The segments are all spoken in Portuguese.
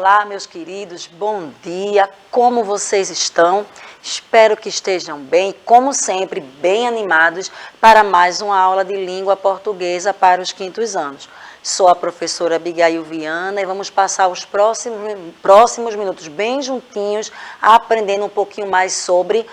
Olá, meus queridos, bom dia, como vocês estão? Espero que estejam bem, como sempre, bem animados para mais uma aula de língua portuguesa para os quintos anos. Sou a professora Abigail Viana e vamos passar os próximos minutos bem juntinhos, aprendendo um pouquinho mais sobre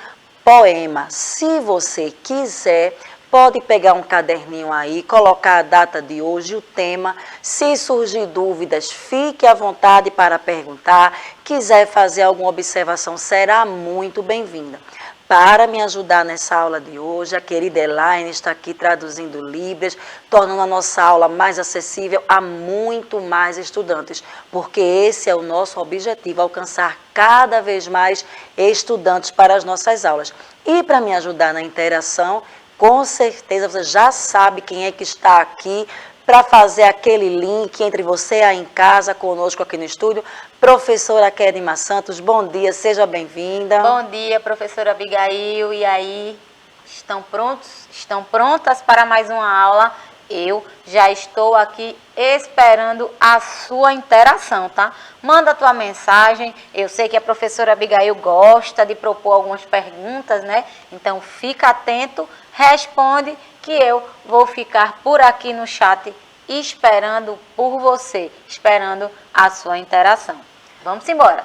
poema. Se você quiser, pode pegar um caderninho aí, colocar a data de hoje, o tema. Se surgir dúvidas, fique à vontade para perguntar. Quiser fazer alguma observação, será muito bem-vinda. Para me ajudar nessa aula de hoje, a querida Elaine está aqui traduzindo Libras, tornando a nossa aula mais acessível a muito mais estudantes, porque esse é o nosso objetivo, alcançar cada vez mais estudantes para as nossas aulas. E para me ajudar na interação, com certeza você já sabe quem é que está aqui para fazer aquele link entre você aí em casa, conosco aqui no estúdio. Professora Kedma Santos, bom dia, seja bem-vinda. Bom dia, professora Abigail. E aí, estão prontos? Estão prontas para mais uma aula? Eu já estou aqui esperando a sua interação, tá? Manda a tua mensagem. Eu sei que a professora Abigail gosta de propor algumas perguntas, né? Então, fica atento, responde, que eu vou ficar por aqui no chat esperando por você, esperando a sua interação. Vamos embora.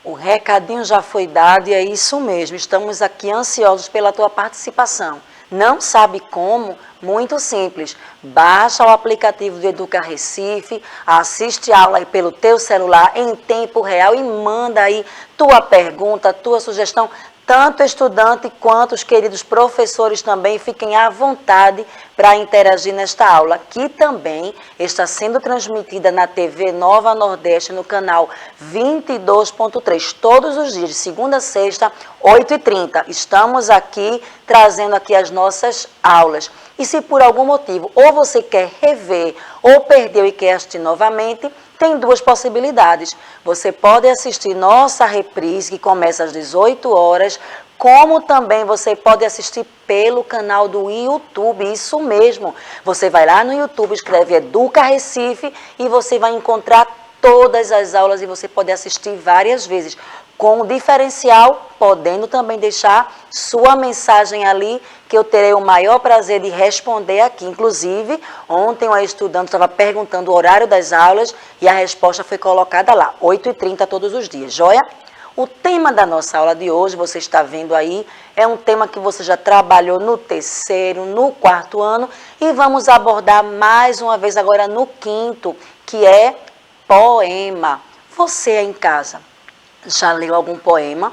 O recadinho já foi dado e é isso mesmo. Estamos aqui ansiosos pela tua participação. Não sabe como? Muito simples. Baixa o aplicativo do Educa Recife, assiste a aula aí pelo teu celular em tempo real e manda aí tua pergunta, tua sugestão. Tanto estudante quanto os queridos professores também fiquem à vontade para interagir nesta aula, que também está sendo transmitida na TV Nova Nordeste, no canal 22.3, todos os dias, de segunda a sexta, 8h30. Estamos aqui, trazendo aqui as nossas aulas. E se por algum motivo, ou você quer rever, ou perdeu e quer assistir novamente, tem duas possibilidades. Você pode assistir nossa reprise, que começa às 18 horas, como também você pode assistir pelo canal do YouTube, isso mesmo. Você vai lá no YouTube, escreve Educa Recife e você vai encontrar todas as aulas e você pode assistir várias vezes. Com o diferencial, podendo também deixar sua mensagem ali, que eu terei o maior prazer de responder aqui. Inclusive, ontem uma estudante estava perguntando o horário das aulas e a resposta foi colocada lá, 8h30 todos os dias, joia? O tema da nossa aula de hoje, você está vendo aí, é um tema que você já trabalhou no terceiro, no quarto ano e vamos abordar mais uma vez agora no quinto, que é poema. Você aí em casa já leu algum poema?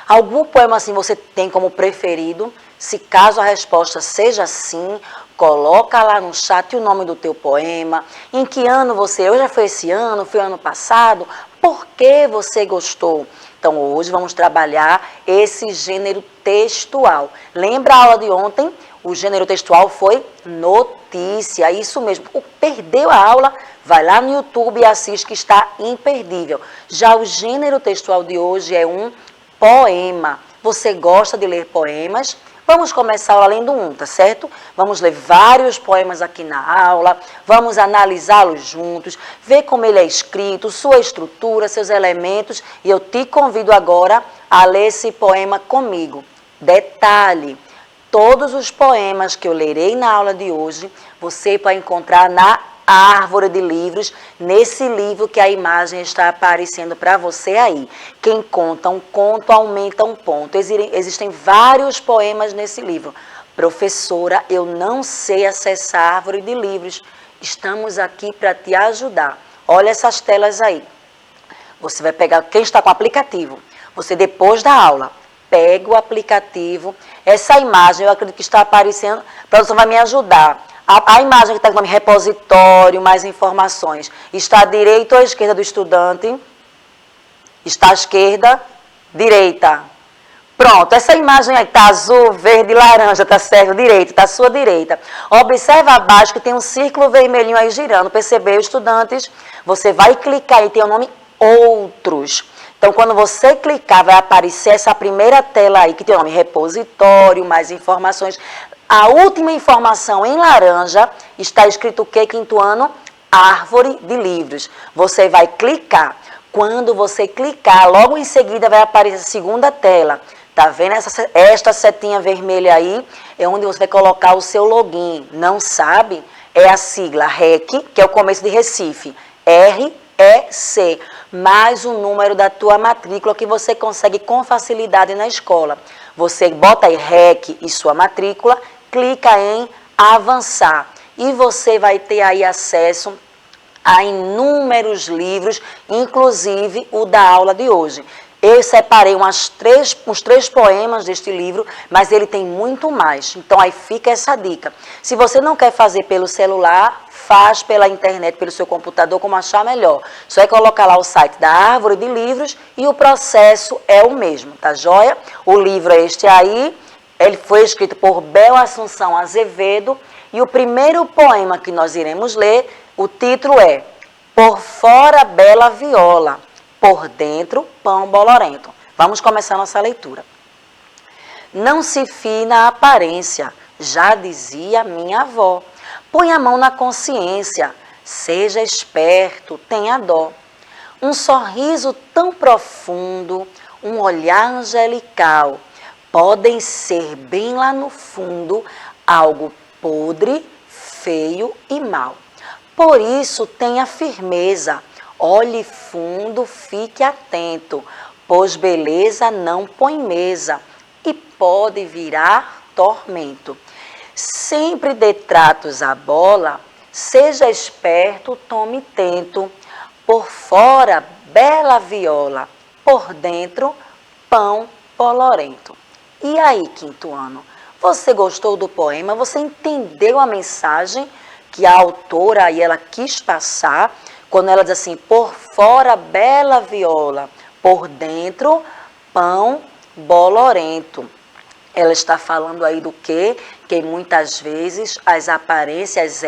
Algum poema assim você tem como preferido? Se caso a resposta seja sim, coloca lá no chat o nome do teu poema, em que ano você, hoje já foi esse ano, foi ano passado, por que você gostou? Então hoje vamos trabalhar esse gênero textual. Lembra a aula de ontem? O gênero textual foi notícia, isso mesmo. Perdeu a aula? Vai lá no YouTube e assiste que está imperdível. Já o gênero textual de hoje é um poema. Você gosta de ler poemas? Vamos começar a aula lendo um, tá certo? Vamos ler vários poemas aqui na aula, vamos analisá-los juntos, ver como ele é escrito, sua estrutura, seus elementos, e eu te convido agora a ler esse poema comigo. Detalhe, todos os poemas que eu lerei na aula de hoje, você vai encontrar na árvore de livros, nesse livro que a imagem está aparecendo para você aí. Quem conta um conto aumenta um ponto. Existem vários poemas nesse livro. Professora, eu não sei acessar a árvore de livros. Estamos aqui para te ajudar. Olha essas telas aí. Você vai pegar, quem está com o aplicativo, você depois da aula, pega o aplicativo, essa imagem, eu acredito que está aparecendo, a produção vai me ajudar. A imagem que está com o nome repositório, mais informações, está à direita ou à esquerda do estudante? Está à esquerda, direita. Pronto, essa imagem aí está azul, verde, laranja, está certo? Direita, está à sua direita. Observa abaixo que tem um círculo vermelhinho aí girando. Percebeu, estudantes? Você vai clicar e tem o nome Outros. Então, quando você clicar, vai aparecer essa primeira tela aí, que tem o nome repositório, mais informações. A última informação em laranja está escrito o quê, quinto ano? Árvore de livros. Você vai clicar. Quando você clicar, logo em seguida vai aparecer a segunda tela. Tá vendo esta setinha vermelha aí? É onde você vai colocar o seu login. Não sabe? É a sigla REC, que é o começo de Recife. REC, mais o número da tua matrícula que você consegue com facilidade na escola. Você bota aí REC e sua matrícula, clica em avançar e você vai ter aí acesso a inúmeros livros, inclusive o da aula de hoje. Eu separei uns três poemas deste livro, mas ele tem muito mais. Então aí fica essa dica. Se você não quer fazer pelo celular, faz pela internet, pelo seu computador, como achar melhor. Só é colocar lá o site da Árvore de Livros e o processo é o mesmo, tá joia? O livro é este aí, ele foi escrito por Bel Assunção Azevedo e o primeiro poema que nós iremos ler, o título é Por Fora Bela Viola, por dentro pão bolorento. Vamos começar nossa leitura. Não se fie na aparência, já dizia minha avó. Põe a mão na consciência, seja esperto, tenha dó. Um sorriso tão profundo, um olhar angelical, podem ser bem lá no fundo algo podre, feio e mau. Por isso tenha firmeza, olhe fundo, fique atento, pois beleza não põe mesa e pode virar tormento. Sempre dê tratos à bola, seja esperto, tome tento. Por fora, bela viola, por dentro, pão bolorento. E aí, quinto ano, você gostou do poema? Você entendeu a mensagem que a autora aí ela quis passar? Quando ela diz assim, por fora, bela viola, por dentro, pão bolorento. Ela está falando aí do quê? Que muitas vezes as aparências,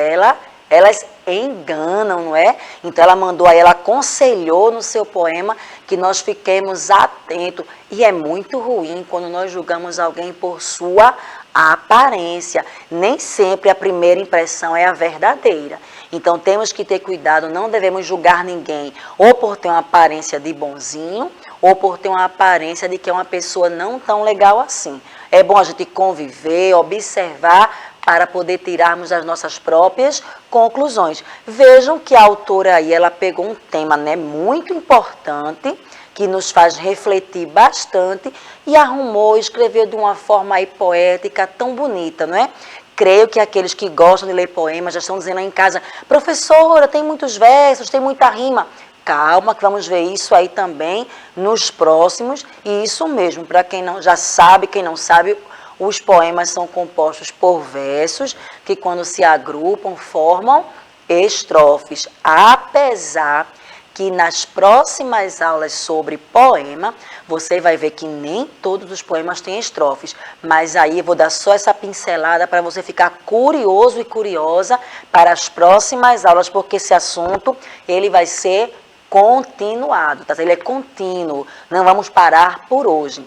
elas enganam, não é? Então ela mandou aí, ela aconselhou no seu poema que nós fiquemos atentos. E é muito ruim quando nós julgamos alguém por sua aparência. Nem sempre a primeira impressão é a verdadeira. Então temos que ter cuidado, não devemos julgar ninguém ou por ter uma aparência de bonzinho ou por ter uma aparência de que é uma pessoa não tão legal assim. É bom a gente conviver, observar para poder tirarmos as nossas próprias conclusões. Vejam que a autora aí, ela pegou um tema, né, muito importante, que nos faz refletir bastante e arrumou, escreveu de uma forma aí poética tão bonita, não é? Creio que aqueles que gostam de ler poemas já estão dizendo aí em casa, professora, tem muitos versos, tem muita rima. Calma, que vamos ver isso aí também nos próximos. E isso mesmo, para quem não já sabe, quem não sabe, os poemas são compostos por versos que quando se agrupam formam estrofes. Apesar que nas próximas aulas sobre poema, você vai ver que nem todos os poemas têm estrofes. Mas aí eu vou dar só essa pincelada para você ficar curioso e curiosa para as próximas aulas, porque esse assunto ele vai ser continuado, tá? Ele é contínuo, não vamos parar por hoje.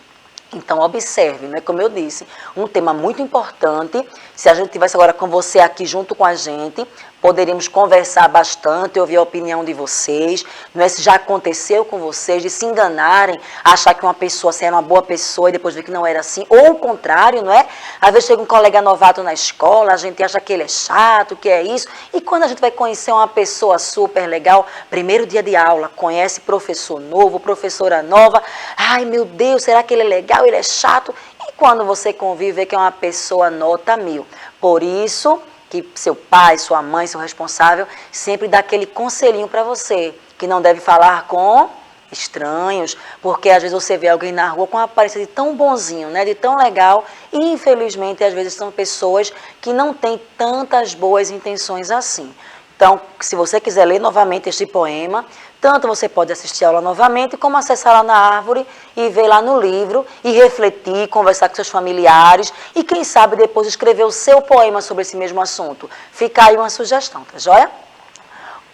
Então, observe, né? Como eu disse, um tema muito importante. Se a gente tivesse agora com você aqui junto com a gente, poderíamos conversar bastante, ouvir a opinião de vocês. Não é se já aconteceu com vocês de se enganarem, achar que uma pessoa assim, era uma boa pessoa e depois ver que não era assim. Ou o contrário, não é? Às vezes chega um colega novato na escola, a gente acha que ele é chato, que é isso. E quando a gente vai conhecer uma pessoa super legal, primeiro dia de aula, conhece professor novo, professora nova. Ai, meu Deus, será que ele é legal? Ele é chato? E quando você convive, que é uma pessoa nota 1000. Por isso que seu pai, sua mãe, seu responsável, sempre dá aquele conselhinho para você, que não deve falar com estranhos, porque às vezes você vê alguém na rua com uma aparência de tão bonzinho, né, de tão legal, e infelizmente às vezes são pessoas que não têm tantas boas intenções assim. Então, se você quiser ler novamente este poema, tanto você pode assistir a aula novamente, como acessar lá na Árvore e ver lá no livro, e refletir, conversar com seus familiares, e quem sabe depois escrever o seu poema sobre esse mesmo assunto. Fica aí uma sugestão, tá joia?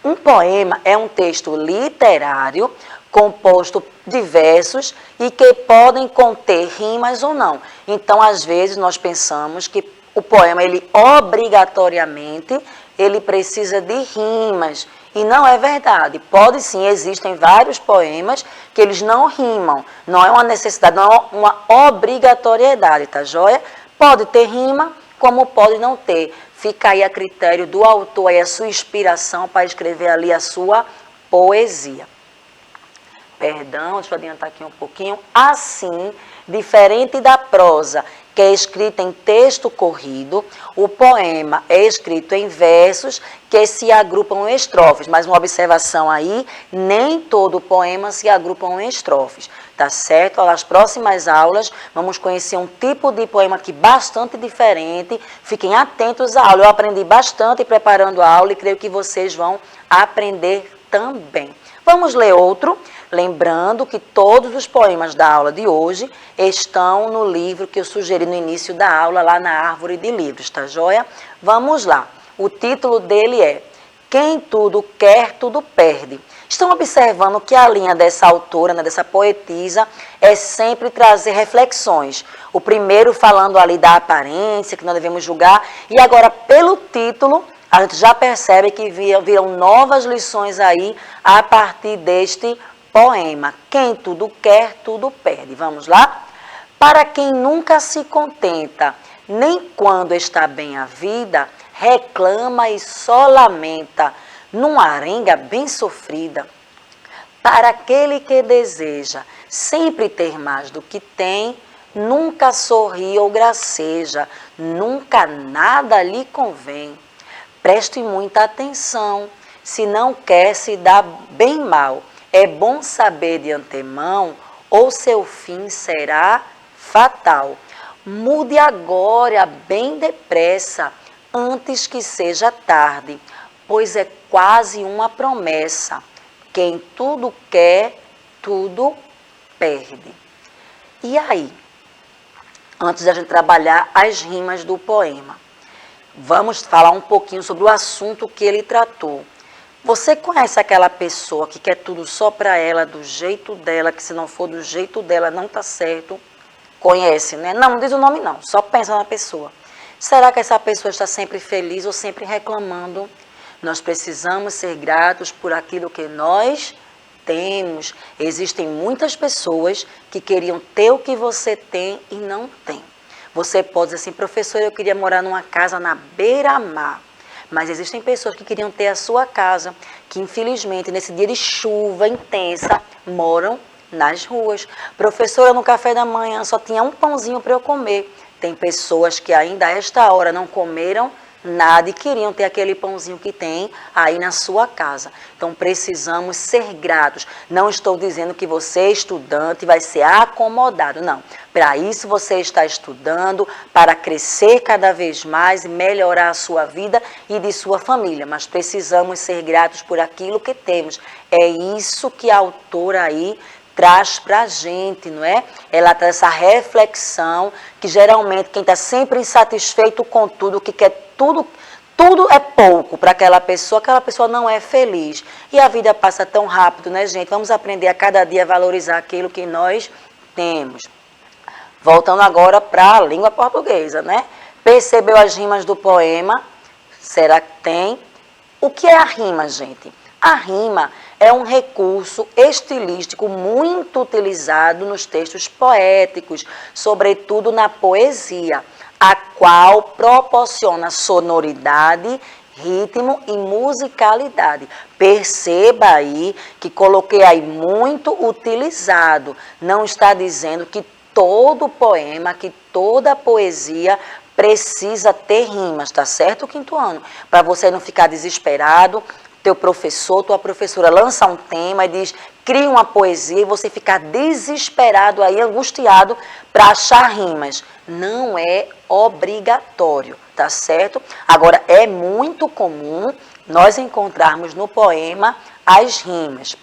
Um poema é um texto literário, composto de versos e que podem conter rimas ou não. Então, às vezes, nós pensamos que o poema, ele obrigatoriamente ele precisa de rimas. E não é verdade. Pode sim, existem vários poemas que eles não rimam. Não é uma necessidade, não é uma obrigatoriedade, tá joia? Pode ter rima, como pode não ter. Fica aí a critério do autor, aí a sua inspiração para escrever ali a sua poesia. Perdão, deixa eu adiantar aqui um pouquinho. Assim, diferente da prosa, que é escrita em texto corrido, o poema é escrito em versos que se agrupam em estrofes. Mas uma observação aí, nem todo poema se agrupam em estrofes, tá certo? Nas próximas aulas, vamos conhecer um tipo de poema aqui bastante diferente. Fiquem atentos à aula. Eu aprendi bastante preparando a aula e creio que vocês vão aprender também. Vamos ler outro. Lembrando que todos os poemas da aula de hoje estão no livro que eu sugeri no início da aula, lá na árvore de livros, tá joia? Vamos lá. O título dele é Quem Tudo Quer, Tudo Perde. Estão observando que a linha dessa autora, né, dessa poetisa, é sempre trazer reflexões. O primeiro falando ali da aparência, que nós devemos julgar, e agora pelo título, a gente já percebe que viram novas lições aí a partir deste poema. Quem tudo quer, tudo perde. Vamos lá? Para quem nunca se contenta, nem quando está bem a vida, reclama e só lamenta, numa arenga bem sofrida. Para aquele que deseja sempre ter mais do que tem, nunca sorri ou graceja, nunca nada lhe convém. Preste muita atenção, se não quer se dar bem mal, é bom saber de antemão, ou seu fim será fatal. Mude agora, bem depressa, antes que seja tarde, pois é quase uma promessa. Quem tudo quer, tudo perde. E aí, antes da gente trabalhar as rimas do poema, vamos falar um pouquinho sobre o assunto que ele tratou. Você conhece aquela pessoa que quer tudo só para ela, do jeito dela, que se não for do jeito dela não está certo? Conhece, né? Não diz o nome não, só pensa na pessoa. Será que essa pessoa está sempre feliz ou sempre reclamando? Nós precisamos ser gratos por aquilo que nós temos. Existem muitas pessoas que queriam ter o que você tem e não tem. Você pode dizer assim, professor, eu queria morar numa casa na beira-mar. Mas existem pessoas que queriam ter a sua casa, que infelizmente nesse dia de chuva intensa moram nas ruas. Professora, no café da manhã só tinha um pãozinho para eu comer. Tem pessoas que ainda a esta hora não comeram nada e queriam ter aquele pãozinho que tem aí na sua casa. Então precisamos ser gratos. Não estou dizendo que você, estudante, vai ser acomodado, não. Para isso você está estudando, para crescer cada vez mais e melhorar a sua vida e de sua família. Mas precisamos ser gratos por aquilo que temos. É isso que a autora aí traz para a gente, não é? Ela traz essa reflexão que geralmente quem está sempre insatisfeito com tudo, que quer tudo é pouco para aquela pessoa não é feliz. E a vida passa tão rápido, né, gente? Vamos aprender a cada dia a valorizar aquilo que nós temos. Voltando agora para a língua portuguesa, né? Percebeu as rimas do poema? Será que tem? O que é a rima, gente? A rima é um recurso estilístico muito utilizado nos textos poéticos, sobretudo na poesia, a qual proporciona sonoridade, ritmo e musicalidade. Perceba aí que coloquei aí muito utilizado. Não está dizendo que todo poema, que toda poesia precisa ter rimas, tá certo, quinto ano? Para você não ficar desesperado. Teu professor, tua professora lança um tema e diz, cria uma poesia e você ficar desesperado aí, angustiado para achar rimas. Não é obrigatório, tá certo? Agora, é muito comum nós encontrarmos no poema as rimas.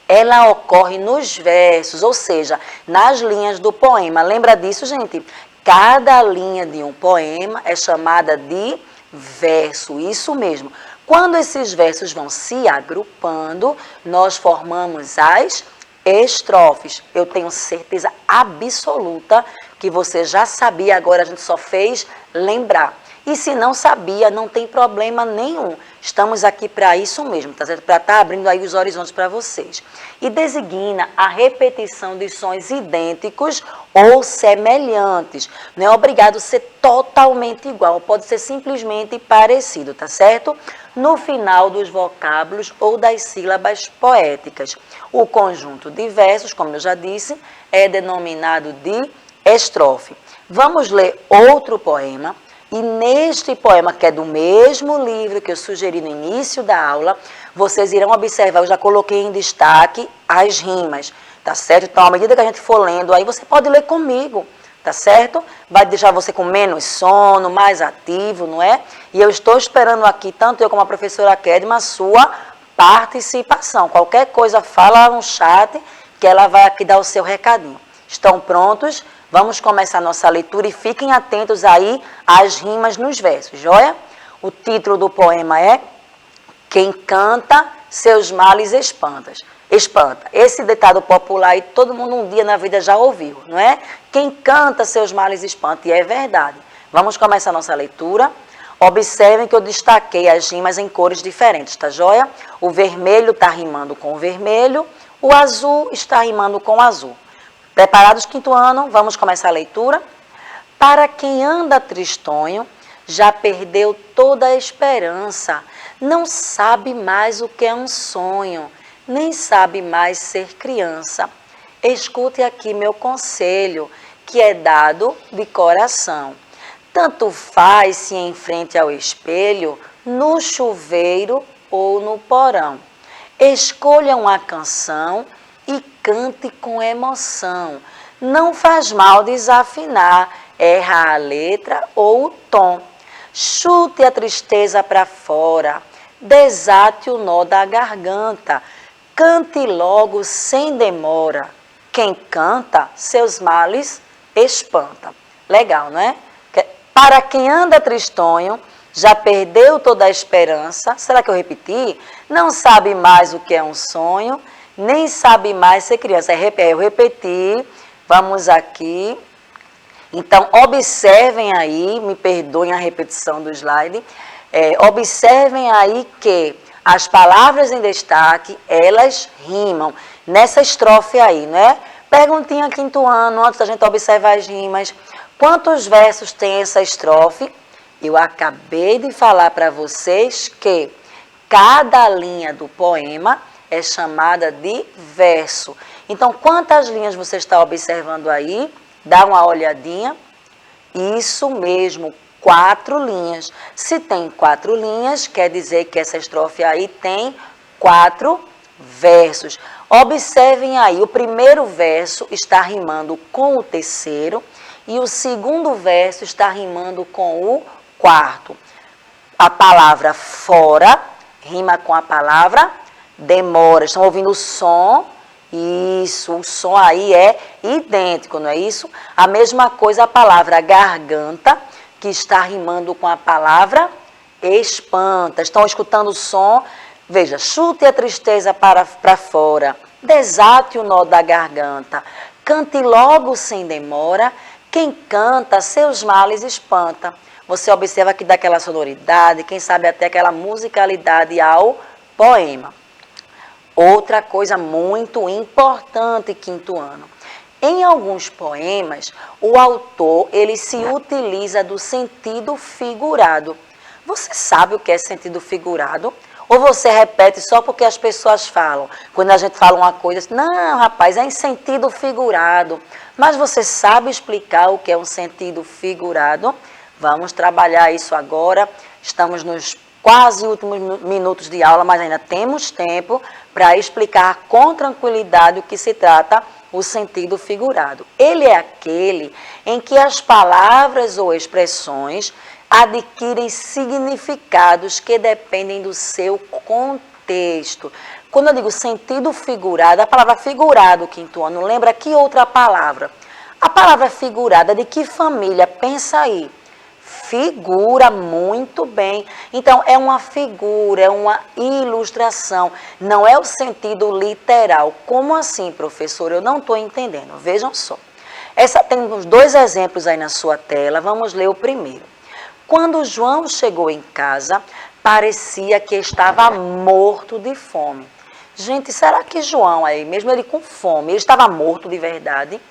Ela ocorre nos versos, ou seja, nas linhas do poema. Lembra disso, gente? Cada linha de um poema é chamada de verso, isso mesmo. Quando esses versos vão se agrupando, nós formamos as estrofes. Eu tenho certeza absoluta que você já sabia, agora a gente só fez lembrar. E se não sabia, não tem problema nenhum. Estamos aqui para isso mesmo, tá certo? Para estar abrindo aí os horizontes para vocês. E designa a repetição de sons idênticos ou semelhantes. Não é obrigado a ser totalmente igual, pode ser simplesmente parecido, tá certo? No final dos vocábulos ou das sílabas poéticas. O conjunto de versos, como eu já disse, é denominado de estrofe. Vamos ler outro poema. E neste poema, que é do mesmo livro que eu sugeri no início da aula, vocês irão observar, eu já coloquei em destaque as rimas, tá certo? Então, à medida que a gente for lendo, aí você pode ler comigo, tá certo? Vai deixar você com menos sono, mais ativo, não é? E eu estou esperando aqui, tanto eu como a professora Kedma, a sua participação. Qualquer coisa, fala no chat, que ela vai aqui dar o seu recadinho. Estão prontos? Vamos começar nossa leitura e fiquem atentos aí às rimas nos versos, joia? O título do poema é Quem canta, seus males espanta. Esse ditado popular aí todo mundo um dia na vida já ouviu, não é? Quem canta, seus males espanta, e é verdade. Vamos começar nossa leitura. Observem que eu destaquei as rimas em cores diferentes, tá joia? O vermelho está rimando com o vermelho, o azul está rimando com o azul. Preparados, quinto ano? Vamos começar a leitura. Para quem anda tristonho, já perdeu toda a esperança, não sabe mais o que é um sonho, nem sabe mais ser criança. Escute aqui meu conselho, que é dado de coração. Tanto faz se em frente ao espelho, no chuveiro ou no porão. Escolha uma canção e cante com emoção. Não faz mal desafinar, erra a letra ou o tom. Chute a tristeza para fora, desate o nó da garganta. Cante logo sem demora. Quem canta, seus males espanta. Legal, não é? Para quem anda tristonho, já perdeu toda a esperança. Será que eu repeti? Não sabe mais o que é um sonho, nem sabe mais ser criança. Eu repeti, vamos aqui. Então, observem aí, me perdoem a repetição do slide, observem aí que as palavras em destaque, elas rimam nessa estrofe aí, né? Perguntinha quinto ano, antes da gente observar as rimas. Quantos versos tem essa estrofe? Eu acabei de falar para vocês que cada linha do poema é chamada de verso. Então, quantas linhas você está observando aí? Dá uma olhadinha. Isso mesmo, 4 linhas. Se tem 4 linhas, quer dizer que essa estrofe aí tem 4 versos. Observem aí, o primeiro verso está rimando com o terceiro e o segundo verso está rimando com o quarto. A palavra fora rima com a palavra demora. Estão ouvindo o som? Isso, o som aí é idêntico, não é isso? A mesma coisa a palavra garganta, que está rimando com a palavra espanta. Estão escutando o som? Veja, chute a tristeza para fora, desate o nó da garganta, cante logo sem demora, quem canta seus males espanta. Você observa que dá aquela sonoridade, quem sabe até aquela musicalidade ao poema. Outra coisa muito importante, quinto ano. Em alguns poemas, o autor ele se utiliza do sentido figurado. Você sabe o que é sentido figurado? Ou você repete só porque as pessoas falam? Quando a gente fala uma coisa, não, rapaz, é em sentido figurado. Mas você sabe explicar o que é um sentido figurado? Vamos trabalhar isso agora. Estamos nos quase últimos minutos de aula, mas ainda temos tempo para explicar com tranquilidade o que se trata o sentido figurado. Ele é aquele em que as palavras ou expressões adquirem significados que dependem do seu contexto. Quando eu digo sentido figurado, a palavra figurado, quinto ano, lembra que outra palavra? A palavra figurada, de que família? Pensa aí. Figura, muito bem. Então, é uma figura, é uma ilustração, não é o sentido literal. Como assim, professor? Eu não estou entendendo. Vejam só. Temos 2 exemplos aí na sua tela, vamos ler o primeiro. Quando João chegou em casa, parecia que estava morto de fome. Gente, será que João aí, mesmo ele com fome, ele estava morto de verdade?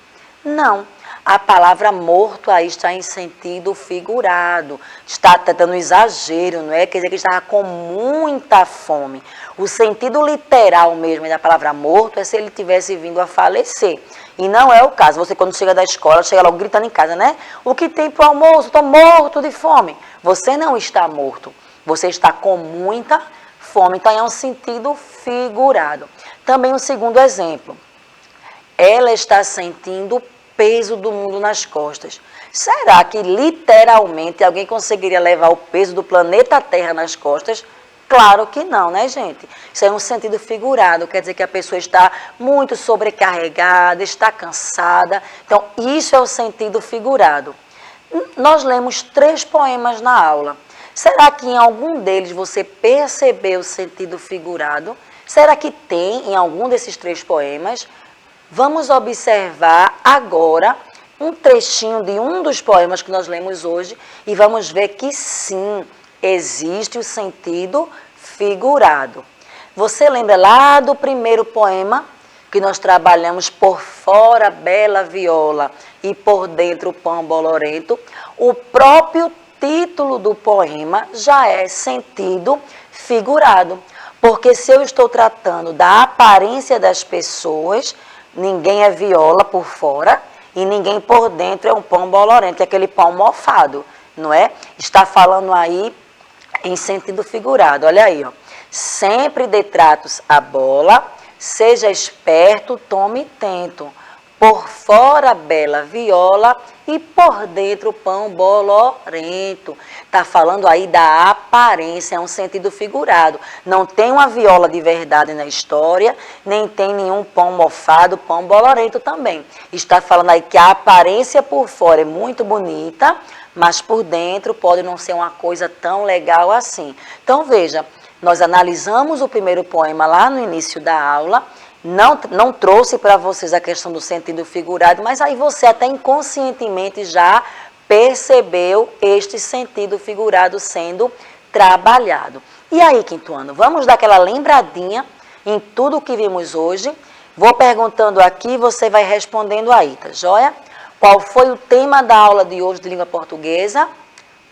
Não. A palavra morto aí está em sentido figurado, está dando exagero, não é? Quer dizer que ele estava com muita fome. O sentido literal mesmo da palavra morto é se ele tivesse vindo a falecer. E não é o caso. Você quando chega da escola, chega logo gritando em casa, né? O que tem para o almoço? Estou morto de fome. Você não está morto. Você está com muita fome. Então é um sentido figurado. Também um segundo exemplo. Ela está sentindo o peso do mundo nas costas. Será que literalmente alguém conseguiria levar o peso do planeta Terra nas costas? Claro que não, né, gente? Isso é um sentido figurado, quer dizer que a pessoa está muito sobrecarregada, está cansada. Então, isso é o sentido figurado. Nós lemos 3 poemas na aula. Será que em algum deles você percebeu o sentido figurado? Será que tem em algum desses 3 poemas? Vamos observar agora um trechinho de um dos poemas que nós lemos hoje e vamos ver que sim, existe o sentido figurado. Você lembra lá do primeiro poema que nós trabalhamos por fora bela viola e por dentro pão bolorento? O próprio título do poema já é sentido figurado, porque se eu estou tratando da aparência das pessoas, ninguém é viola por fora e ninguém por dentro é um pão bolorento, é aquele pão mofado, não é? Está falando aí em sentido figurado, olha aí, ó. Sempre dê tratos à bola, seja esperto, tome tento. Por fora bela viola e por dentro pão bolorento. Está falando aí da aparência, é um sentido figurado. Não tem uma viola de verdade na história, nem tem nenhum pão mofado, pão bolorento também. Está falando aí que a aparência por fora é muito bonita, mas por dentro pode não ser uma coisa tão legal assim. Então veja, nós analisamos o primeiro poema lá no início da aula, não trouxe para vocês a questão do sentido figurado, mas aí você até inconscientemente já percebeu este sentido figurado sendo trabalhado. E aí, quinto ano, vamos dar aquela lembradinha em tudo o que vimos hoje. Vou perguntando aqui, você vai respondendo aí, tá joia? Qual foi o tema da aula de hoje de língua portuguesa?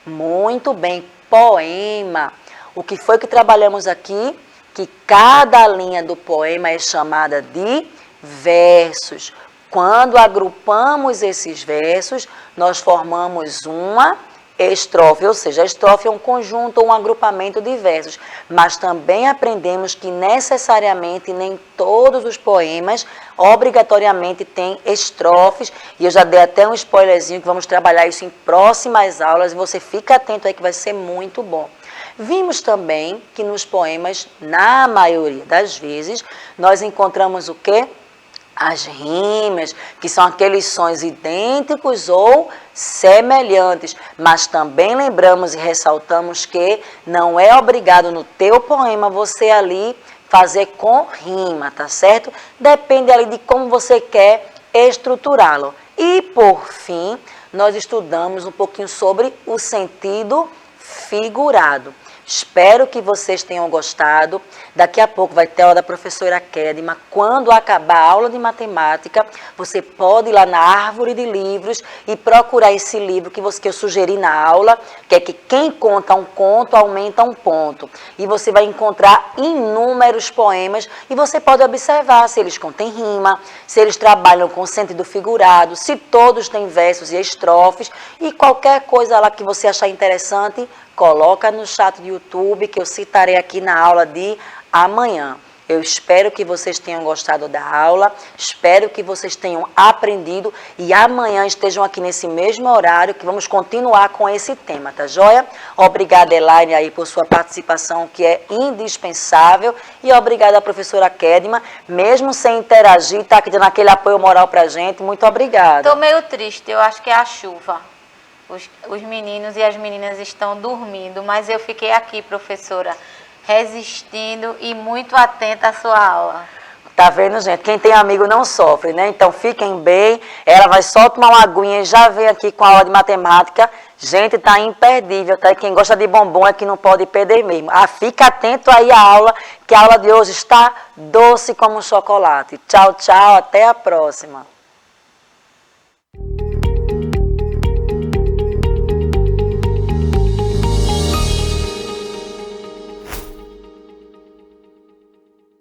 Muito bem, poema. O que foi que trabalhamos aqui? Que cada linha do poema é chamada de versos. Quando agrupamos esses versos, nós formamos uma estrofe, ou seja, a estrofe é um conjunto ou um agrupamento de versos. Mas também aprendemos que necessariamente nem todos os poemas obrigatoriamente têm estrofes, e eu já dei até um spoilerzinho que vamos trabalhar isso em próximas aulas, e você fica atento aí que vai ser muito bom. Vimos também que nos poemas, na maioria das vezes, nós encontramos o quê? As rimas, que são aqueles sons idênticos ou semelhantes, mas também lembramos e ressaltamos que não é obrigado no teu poema você ali fazer com rima, tá certo? Depende ali de como você quer estruturá-lo. E por fim, nós estudamos um pouquinho sobre o sentido figurado. Espero que vocês tenham gostado. Daqui a pouco vai ter a aula da professora Kedma. Quando acabar a aula de matemática, você pode ir lá na árvore de livros e procurar esse livro que eu sugeri na aula, que é que quem conta um conto aumenta um ponto. E você vai encontrar inúmeros poemas e você pode observar se eles contêm rima, se eles trabalham com sentido figurado, se todos têm versos e estrofes e qualquer coisa lá que você achar interessante, coloca no chat do YouTube que eu citarei aqui na aula de amanhã. Eu espero que vocês tenham gostado da aula, espero que vocês tenham aprendido e amanhã estejam aqui nesse mesmo horário que vamos continuar com esse tema, tá joia? Obrigada, Elaine, aí por sua participação, que é indispensável, e obrigada, professora Kedma, mesmo sem interagir, tá aqui dando aquele apoio moral pra gente, muito obrigada. Estou meio triste, eu acho que é a chuva. Os meninos e as meninas estão dormindo, mas eu fiquei aqui, professora, resistindo e muito atenta à sua aula. Tá vendo, gente? Quem tem amigo não sofre, né? Então fiquem bem. Ela vai só tomar uma aguinha e já vem aqui com a aula de matemática. Gente, tá imperdível, tá? E quem gosta de bombom é que não pode perder mesmo. Ah, fica atento aí à aula, que a aula de hoje está doce como chocolate. Tchau, tchau, até a próxima.